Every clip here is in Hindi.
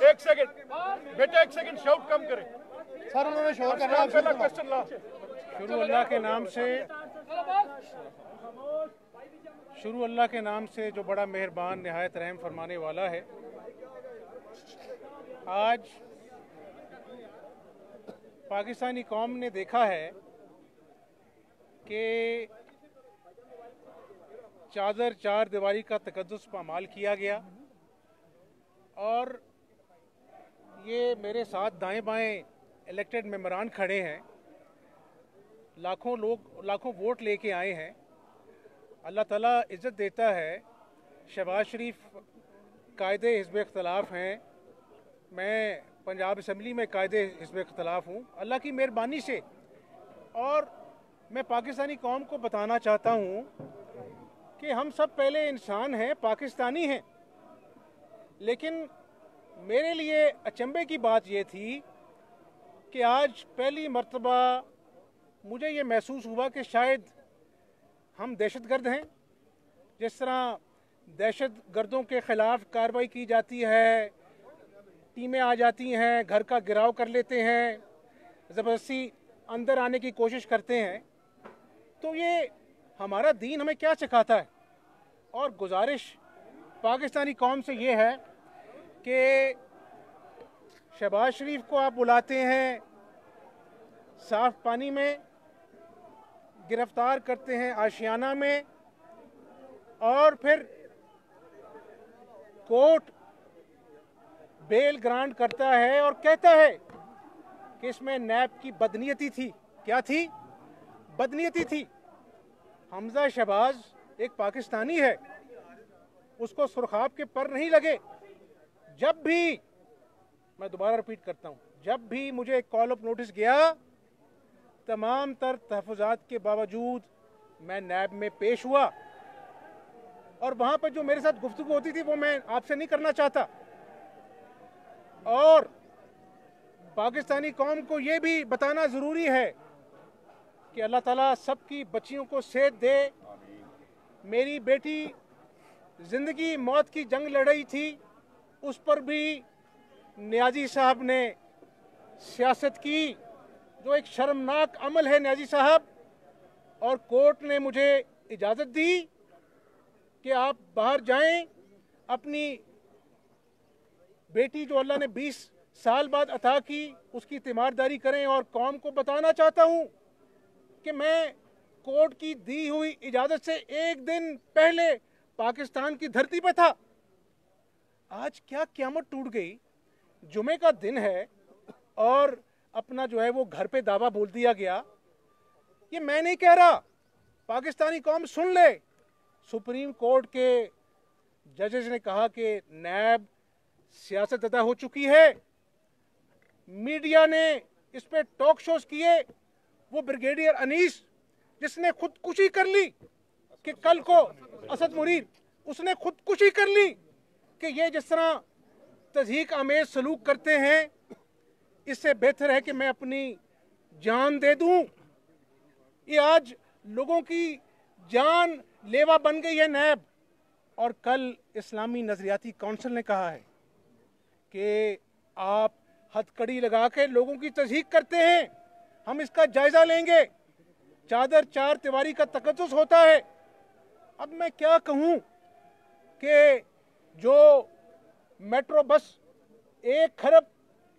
एक सेकंड बेटा, एक सेकंड, शाउट कम करें सर। उन्होंने शोर करना है। पहला क्वेश्चन ला। शुरू अल्लाह के नाम से जो बड़ा मेहरबान निहायत रहम फरमाने वाला है। आज पाकिस्तानी कौम ने देखा है कि चादर चार दीवारी का तकद्दुस पामाल किया गया, और ये मेरे साथ दाएं बाएं इलेक्टेड मेंबरान खड़े हैं, लाखों लोग लाखों वोट लेके आए हैं। अल्लाह ताला इज़्ज़त देता है। शहबाज शरीफ कायदे हिज़्ब इख्तलाफ हैं, मैं पंजाब असम्बली में कायदे हिज़्ब इख्तलाफ हूँ, अल्लाह की मेहरबानी से। और मैं पाकिस्तानी कौम को बताना चाहता हूँ कि हम सब पहले इंसान हैं, पाकिस्तानी हैं। लेकिन मेरे लिए अचंभे की बात ये थी कि आज पहली मर्तबा मुझे ये महसूस हुआ कि शायद हम दहशतगर्द हैं। जिस तरह दहशतगर्दों के ख़िलाफ़ कार्रवाई की जाती है, टीमें आ जाती हैं, घर का गिराव कर लेते हैं, ज़बरदस्ती अंदर आने की कोशिश करते हैं, तो ये हमारा दीन हमें क्या सिखाता है। और गुजारिश पाकिस्तानी कौम से ये है कि शहबाज शरीफ को आप बुलाते हैं, साफ पानी में गिरफ्तार करते हैं, आशियाना में, और फिर कोर्ट बेल ग्रांट करता है और कहता है कि इसमें नैब की बदनीयती थी। क्या थी? बदनीयती थी। हमजा शहबाज एक पाकिस्तानी है, उसको सुरखाब के पर नहीं लगे। जब भी, मैं दोबारा रिपीट करता हूँ, जब भी मुझे एक कॉल ऑफ नोटिस गया, तमाम तर तहफ़्फ़ुज़ात के बावजूद मैं नैब में पेश हुआ, और वहाँ पर जो मेरे साथ गुफ्तगू होती थी वो मैं आपसे नहीं करना चाहता। और पाकिस्तानी कौम को ये भी बताना ज़रूरी है कि अल्लाह ताला सबकी बच्चियों को सेहत दे। मेरी बेटी ज़िंदगी मौत की जंग लड़ रही थी, उस पर भी नियाज़ी साहब ने सियासत की, जो एक शर्मनाक अमल है नियाज़ी साहब। और कोर्ट ने मुझे इजाज़त दी कि आप बाहर जाएं, अपनी बेटी जो अल्लाह ने 20 साल बाद अता की उसकी तीमारदारी करें। और कौम को बताना चाहता हूं कि मैं कोर्ट की दी हुई इजाज़त से एक दिन पहले पाकिस्तान की धरती पे था। आज क्या क़यामत टूट गई। जुमे का दिन है और अपना जो है वो घर पे दावा बोल दिया गया। ये मैं नहीं कह रहा, पाकिस्तानी कौम सुन ले। सुप्रीम कोर्ट के जजेस ने कहा कि नैब सियासत अदा हो चुकी है। मीडिया ने इस पे टॉक शोज किए। वो ब्रिगेडियर अनीस जिसने खुदकुशी कर ली कि कल को असद मुरीद, उसने खुदकुशी कर ली कि ये जिस तरह तज़हीक आमेज सलूक करते हैं, इससे बेहतर है कि मैं अपनी जान दे दूं। ये आज लोगों की जान लेवा बन गई है नैब। और कल इस्लामी नजरियाती काउंसिल ने कहा है कि आप हथकड़ी लगा के लोगों की तज़हीक करते हैं, हम इसका जायजा लेंगे। चादर चार दीवारी का तकद्दुस होता है। अब मैं क्या कहूं कि जो मेट्रो बस 1 खरब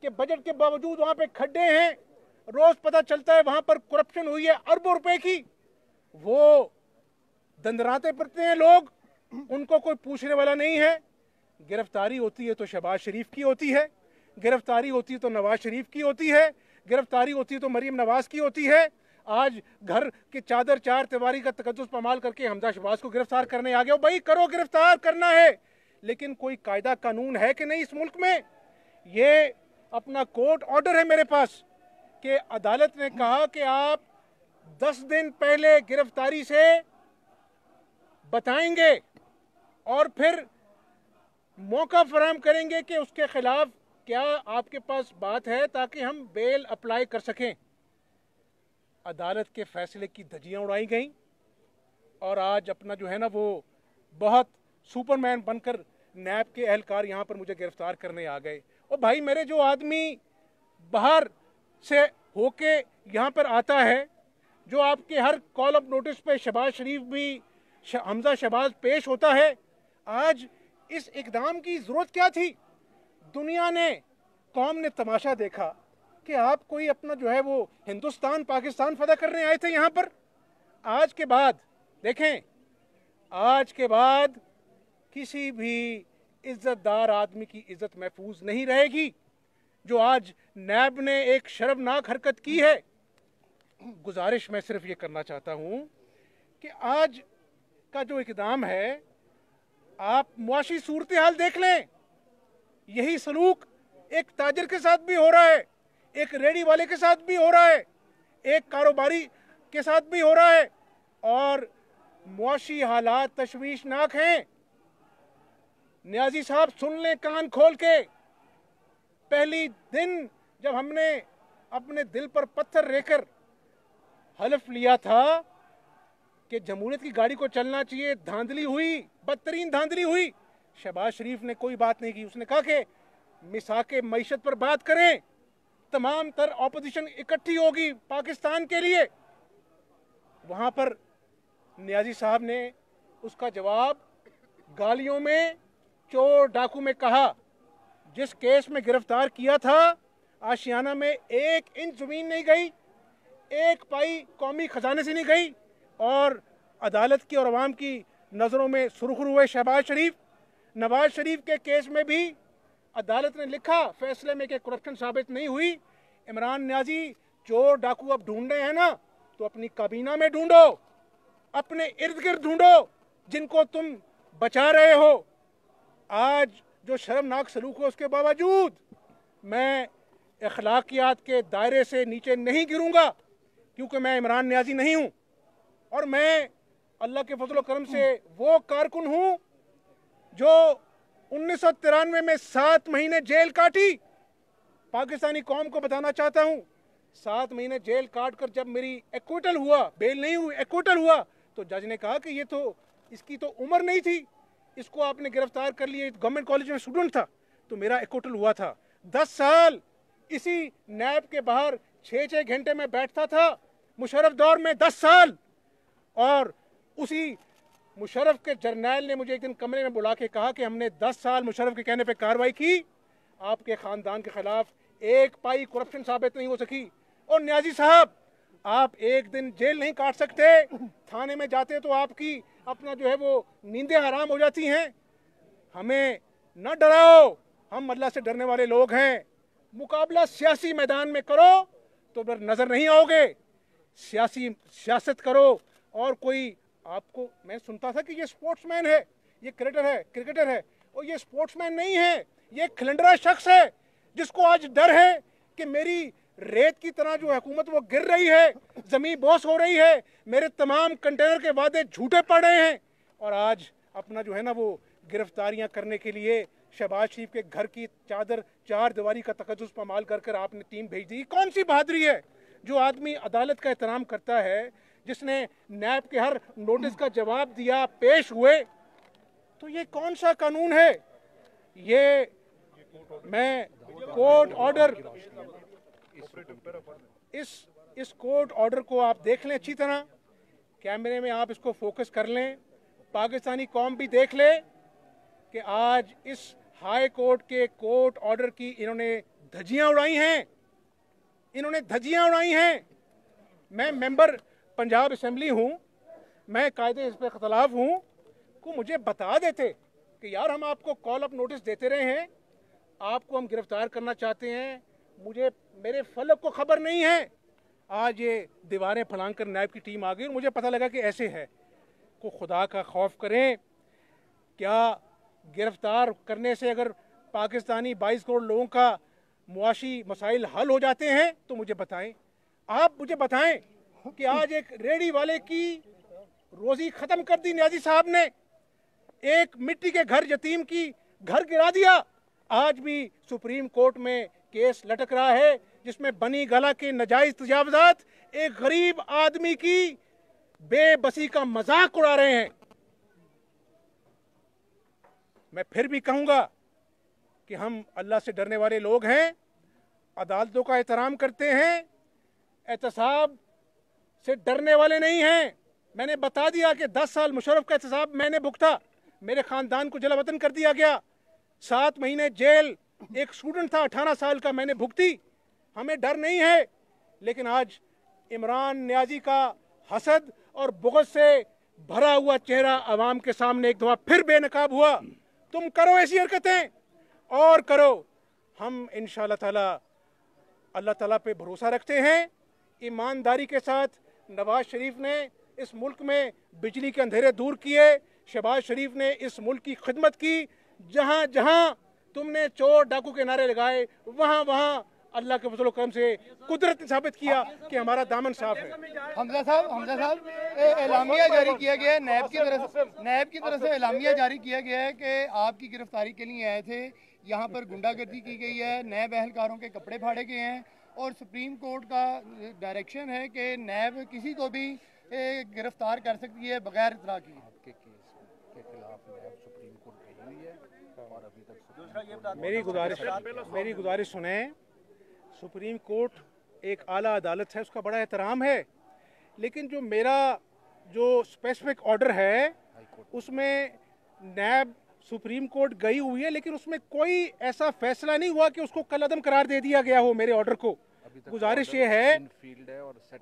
के बजट के बावजूद वहां पे खड्डे हैं, रोज पता चलता है वहां पर करप्शन हुई है अरबों रुपए की, वो दंदराते फिरते हैं लोग, उनको कोई पूछने वाला नहीं है। गिरफ्तारी होती है तो शहबाज शरीफ की होती है, गिरफ्तारी होती है तो नवाज शरीफ की होती है, गिरफ्तारी होती है तो मरीम नवाज की होती है। आज घर की चादर चार दीवारी का तकद्दुस पामाल करके हमजा शहबाज को गिरफ्तार करने आ गए हो। भाई करो, गिरफ्तार करना है, लेकिन कोई कायदा कानून है कि नहीं इस मुल्क में। ये अपना कोर्ट ऑर्डर है मेरे पास कि अदालत ने कहा कि आप 10 दिन पहले गिरफ्तारी से बताएंगे और फिर मौका फराहम करेंगे कि उसके खिलाफ क्या आपके पास बात है ताकि हम बेल अप्लाई कर सकें। अदालत के फैसले की धज्जियां उड़ाई गई और आज अपना जो है ना वो बहुत सुपरमैन बनकर नैब के एहलकार यहाँ पर मुझे गिरफ्तार करने आ गए। और भाई मेरे जो आदमी बाहर से होके यहाँ पर आता है, जो आपके हर कॉल ऑफ नोटिस पे शहबाज शरीफ भी हमजा शहबाज पेश होता है, आज इस इकदाम की ज़रूरत क्या थी? दुनिया ने, कौम ने तमाशा देखा कि आप कोई अपना जो है वो हिंदुस्तान पाकिस्तान फदा करने आए थे यहाँ पर। आज के बाद देखें, आज के बाद किसी भी इज्जतदार आदमी की इज्जत महफूज नहीं रहेगी। जो आज नैब ने एक शर्मनाक हरकत की है, गुजारिश मैं सिर्फ ये करना चाहता हूँ कि आज का जो इक़दाम है, आप मुआशी सूरत हाल देख लें। यही सलूक एक ताजिर के साथ भी हो रहा है, एक रेडी वाले के साथ भी हो रहा है, एक कारोबारी के साथ भी हो रहा है, और मुआशी हालात तशवीशनाक हैं। नियाजी साहब सुन लें कान खोल के, पहली दिन जब हमने अपने दिल पर पत्थर रेकर हलफ लिया था कि जमहूरियत की गाड़ी को चलना चाहिए, धांधली हुई, बदतरीन धांधली हुई। शहबाज शरीफ ने कोई बात नहीं की। उसने कहा कि मिसाके मईशत पर बात करें, तमाम तर ऑपोजिशन इकट्ठी होगी पाकिस्तान के लिए। वहां पर नियाजी साहब ने उसका जवाब गालियों में, चोर डाकू में कहा। जिस केस में गिरफ्तार किया था, आशियाना में 1 इंच जमीन नहीं गई, 1 पाई कौमी खजाने से नहीं गई, और अदालत की और अवाम की नज़रों में सुरखरू हुए शहबाज शरीफ। नवाज शरीफ के केस में भी अदालत ने लिखा फैसले में कि करप्शन साबित नहीं हुई। इमरान नियाजी चोर डाकू अब ढूंढ रहे हैं ना, तो अपनी काबीना में ढूंढो, अपने इर्द गिर्द ढूंढो जिनको तुम बचा रहे हो। आज जो शर्मनाक सलूक हो, उसके बावजूद मैं अखलाकियात के दायरे से नीचे नहीं गिरूंगा, क्योंकि मैं इमरान नियाजी नहीं हूं, और मैं अल्लाह के फजल करम से वो कारकुन हूं जो 1993 में 7 महीने जेल काटी। पाकिस्तानी कौम को बताना चाहता हूं, 7 महीने जेल काट कर जब मेरी एक्विटल हुआ, बेल नहीं हुई, एक्विटल हुआ, तो जज ने कहा कि ये तो, इसकी तो उम्र नहीं थी, इसको आपने गिरफ्तार कर लिया, गवर्नमेंट कॉलेज में स्टूडेंट था, तो मेरा एक्विटल हुआ था। 10 साल इसी नैब के बाहर 6-6 घंटे में बैठता था, मुशर्रफ दौर में 10 साल। और उसी मुशर्रफ के जर्नैल ने मुझे एक दिन कमरे में बुला के कहा कि हमने 10 साल मुशर्रफ के कहने पे कार्रवाई की, आपके खानदान के खिलाफ 1 पाई करप्शन साबित नहीं हो सकी। और नियाजी साहब, आप एक दिन जेल नहीं काट सकते, थाने में जाते तो आपकी अपना जो है वो नींदें हराम हो जाती हैं। हमें न डराओ, हम अल्लाह से डरने वाले लोग हैं। मुकाबला सियासी मैदान में करो तो फिर नजर नहीं आओगे, सियासत करो। और कोई आपको, मैं सुनता था कि ये स्पोर्ट्समैन है, ये क्रिकेटर है, और ये स्पोर्ट्समैन नहीं है, ये खिलंडरा शख्स है जिसको आज डर है कि मेरी रेत की तरह जो हुकूमत वो गिर रही है, जमीन बोस हो रही है, मेरे तमाम कंटेनर के वादे झूठे पड़ रहे हैं। और आज अपना जो है ना वो गिरफ्तारियां करने के लिए शहबाज शरीफ के घर की चादर 4 दीवारी का तकद्दुस पामाल कर आपने टीम भेज दी। कौन सी बहादुरी है? जो आदमी अदालत का एहतराम करता है, जिसने नैब के हर नोटिस का जवाब दिया, पेश हुए, तो ये कौन सा कानून है? ये मैं कोर्ट ऑर्डर, इस कोर्ट ऑर्डर को आप देख लें अच्छी तरह, कैमरे में आप इसको फोकस कर लें, पाकिस्तानी कौम भी देख ले कि आज इस हाई कोर्ट के कोर्ट ऑर्डर की इन्होंने धज्जियां उड़ाई हैं, इन्होंने धज्जियां उड़ाई हैं। मैं मेंबर पंजाब असेंबली हूं, मैं कायदे इस पर खिलाफ हूं, को मुझे बता देते कि यार हम आपको कॉल अप नोटिस देते रहे हैं, आपको हम गिरफ्तार करना चाहते हैं, मुझे मेरे फलक को खबर नहीं है। आज ये दीवारें फलांग कर नायब की टीम आ गई और मुझे पता लगा कि ऐसे है। को खुदा का खौफ करें। क्या गिरफ्तार करने से अगर पाकिस्तानी 22 करोड़ लोगों का मुआशी मसाइल हल हो जाते हैं तो मुझे बताएं। आप मुझे बताएं कि आज एक रेडी वाले की रोजी खत्म कर दी नियाजी साहब ने, एक मिट्टी के घर यतीम की घर गिरा दिया। आज भी सुप्रीम कोर्ट में केस लटक रहा है जिसमें बनी गला के नाजायज तजावजात एक गरीब आदमी की बेबसी का मजाक उड़ा रहे हैं। मैं फिर भी कहूँगा कि हम अल्लाह से डरने वाले लोग हैं, अदालतों का एहतराम करते हैं, एहतसाब से डरने वाले नहीं हैं। मैंने बता दिया कि 10 साल मुशर्रफ का एहतसाब मैंने भुगता, मेरे ख़ानदान को जलावतन कर दिया गया, 7 महीने जेल एक स्टूडेंट था 18 साल का मैंने भुगती। हमें डर नहीं है, लेकिन आज इमरान न्याजी का हसद और बुग़्ज़ से भरा हुआ चेहरा अवाम के सामने एक दफ़ा फिर बेनकाब हुआ। तुम करो ऐसी हरकतें और करो, हम इंशाअल्लाह ताला अल्लाह ताला पे भरोसा रखते हैं। ईमानदारी के साथ नवाज शरीफ ने इस मुल्क में बिजली के अंधेरे दूर किए, शहबाज शरीफ ने इस मुल्क की खिदमत की। जहाँ जहाँ तुमने चोर डाकू के नारे लगाए, वहाँ वहाँ अल्लाह के फजल करम से कुदरत ने साबित किया कि हमारा दामन साफ है। हमजा साहब एलामिया जारी किया गया है, नैब की तरफ से एलामिया जारी किया गया है कि आपकी गिरफ्तारी के लिए आए थे, यहाँ पर गुंडागर्दी की गई है, नैब एहलकारों के कपड़े फाड़े गए हैं और सुप्रीम कोर्ट का डायरेक्शन है कि नैब किसी को भी गिरफ्तार कर सकती है बगैर इतला की। आपके केस के खिलाफ नैब सुप्रीम कोर्ट गई हुई है और अभी तक मेरी गुजारिश सुने। सुप्रीम कोर्ट एक आला अदालत है, उसका बड़ा एहतराम है, लेकिन जो मेरा जो स्पेसिफिक ऑर्डर है उसमें नैब सुप्रीम कोर्ट गई हुई है, लेकिन उसमें कोई ऐसा फैसला नहीं हुआ कि उसको कल अदम करार दे दिया गया हो मेरे ऑर्डर को। गुजारिश ये है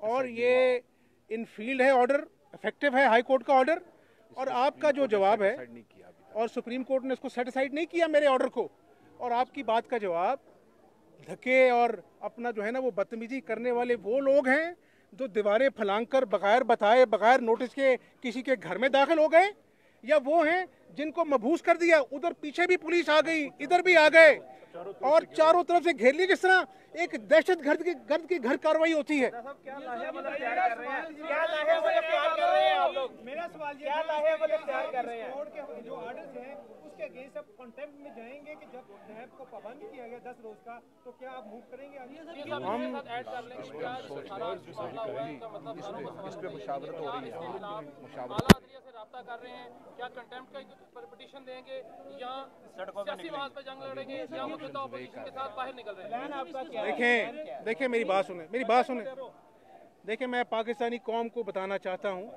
और ये इन फील्ड है ऑर्डर, इफेक्टिव है हाई कोर्ट का ऑर्डर, और आपका जो जवाब है, और सुप्रीम कोर्ट ने उसको सेटिसाइड नहीं किया मेरे ऑर्डर को, और आपकी बात का जवाब धक्के और अपना जो है ना वो बदतमीजी करने वाले वो लोग हैं जो दीवारें फलांकर बगैर बताए बगैर नोटिस के किसी के घर में दाखिल हो गए, या वो हैं जिनको मबूस कर दिया, उधर पीछे भी पुलिस आ गई, इधर भी आ गए और चारों तरफ से घेर लिया। जिस तरह एक दहशत गर्द की घर कार्रवाई होती है। मेरा सवाल ये कर रहे हैं कोर्ट के जो ऑर्डर्स हैं उसके अगेंस्ट अब कंटेम्प्ट में जाएंगे कि जब नैब को पाबंद किया गया 10 रोज का, तो क्या आप मूव करेंगे आगे? इस पे मुशावरत हो रही है, राब्ता कर रहे हैं, क्या कंटेम्प्ट का पिटीशन देंगे या सियासी आवाज पे जंग लड़ेंगे या मौजूदा ऑपोजिशन के साथ बाहर निकल रहे हैं? देखिए मेरी बात सुने। देखिए मैं पाकिस्तानी कौम को बताना चाहता हूँ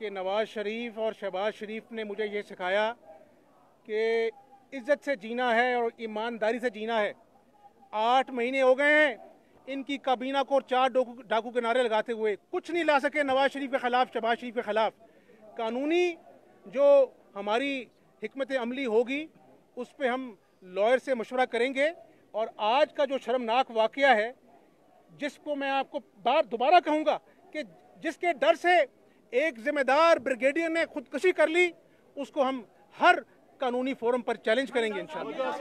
कि नवाज शरीफ और शहबाज शरीफ ने मुझे ये सिखाया कि इज्जत से जीना है और ईमानदारी से जीना है। 8 महीने हो गए हैं इनकी काबीना को 4 डाकू के नारे लगाते हुए, कुछ नहीं ला सके नवाज शरीफ के खिलाफ, शहबाज शरीफ के खिलाफ। कानूनी जो हमारी हिकमत अमली होगी उस पर हम लॉयर से मशवरा करेंगे। और आज का जो शर्मनाक वाकया है, जिसको मैं आपको दोबारा कहूँगा कि जिसके डर से एक जिम्मेदार ब्रिगेडियर ने खुदकुशी कर ली, उसको हम हर कानूनी फोरम पर चैलेंज करेंगे इंशाअल्लाह।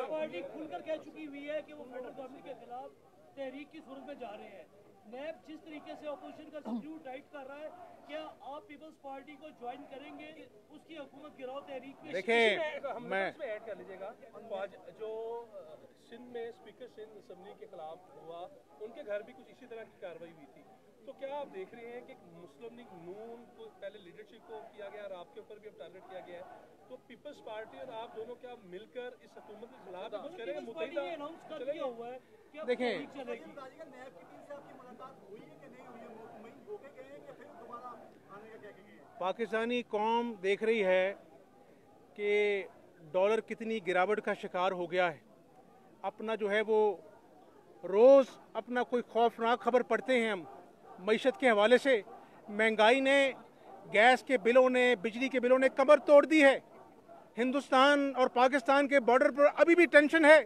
पार्टी खुलकर कह चुकी हुई है कि वो फेडरल गवर्नमेंट के खिलाफ तहरीक की सूरत में जा रहे हैं। नैब जिस तरीके से ऑपोजिशन का स्क्रू टाइट कर रहा है, क्या आप पीपल्स पार्टी को ज्वाइन करेंगे उसकी हुकूमत गिराओ तहरीक में? देखिए मैं ऐड कर लीजिएगा, आज जो सिंध में स्पीकर सिंध असम्बली के खिलाफ हुआ, उनके घर भी कुछ इसी तरह की कार्रवाई हुई थी। तो क्या आप देख रहे हैं कि मुस्लिम लीग नून को पहले लीडरशिप को किया गया और आपके ऊपर भी अब टारगेट किया गया है, तो पीपल्स पार्टी और आप दोनों क्या मिलकर इस हुकूमत के खिलाफ कुछ करेंगे? पाकिस्तानी कौम देख रही है कि डॉलर कितनी गिरावट का शिकार हो गया है। अपना जो है वो रोज़ अपना कोई खौफनाक खबर पढ़ते हैं हम मईशत के हवाले से। महंगाई ने, गैस के बिलों ने, बिजली के बिलों ने कमर तोड़ दी है। हिंदुस्तान और पाकिस्तान के बॉर्डर पर अभी भी टेंशन है।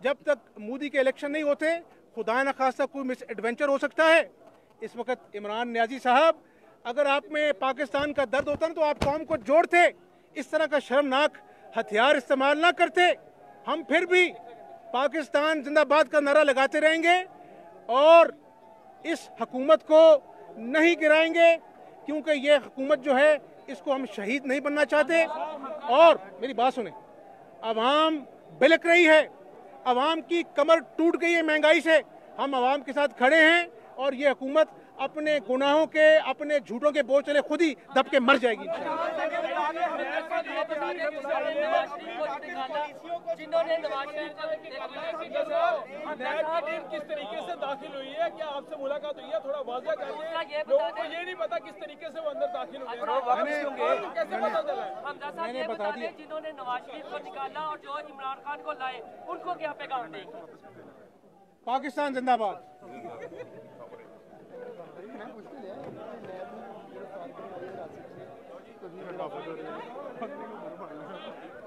जब तक मोदी के इलेक्शन नहीं होते, खुदा न खास्ता कोई मिस एडवेंचर हो सकता है। इस वक्त इमरान न्याजी साहब, अगर आप में पाकिस्तान का दर्द होता ना तो आप कौम को जोड़ते, इस तरह का शर्मनाक हथियार इस्तेमाल ना करते। हम फिर भी पाकिस्तान जिंदाबाद का नारा लगाते रहेंगे और इस हुकूमत को नहीं गिराएंगे, क्योंकि ये हुकूमत जो है इसको हम शहीद नहीं बनना चाहते। और मेरी बात सुने, अवाम बिलक रही है, अवाम की कमर टूट गई है महंगाई से। हम अवाम के साथ खड़े हैं और ये हुकूमत अपने गुनाहों के, अपने झूठों के बोझ चले खुद ही दब के मर जाएगी। जिन्होंने नवाज शरीफ किस तरीके से दाखिल हुई है, क्या आपसे मुलाकात हुई है? थोड़ा वाज़ह करिए, लोगों को ये नहीं पता किस तरीके से वो अंदर दाखिल हुए, कैसे पता चला? मैंने बता दिया जिन्होंने नवाज शरीफ को निकाला और जो इमरान खान को लाए, उनको क्या पैगाम देंगे? पाकिस्तान जिंदाबाद। मुश्किल है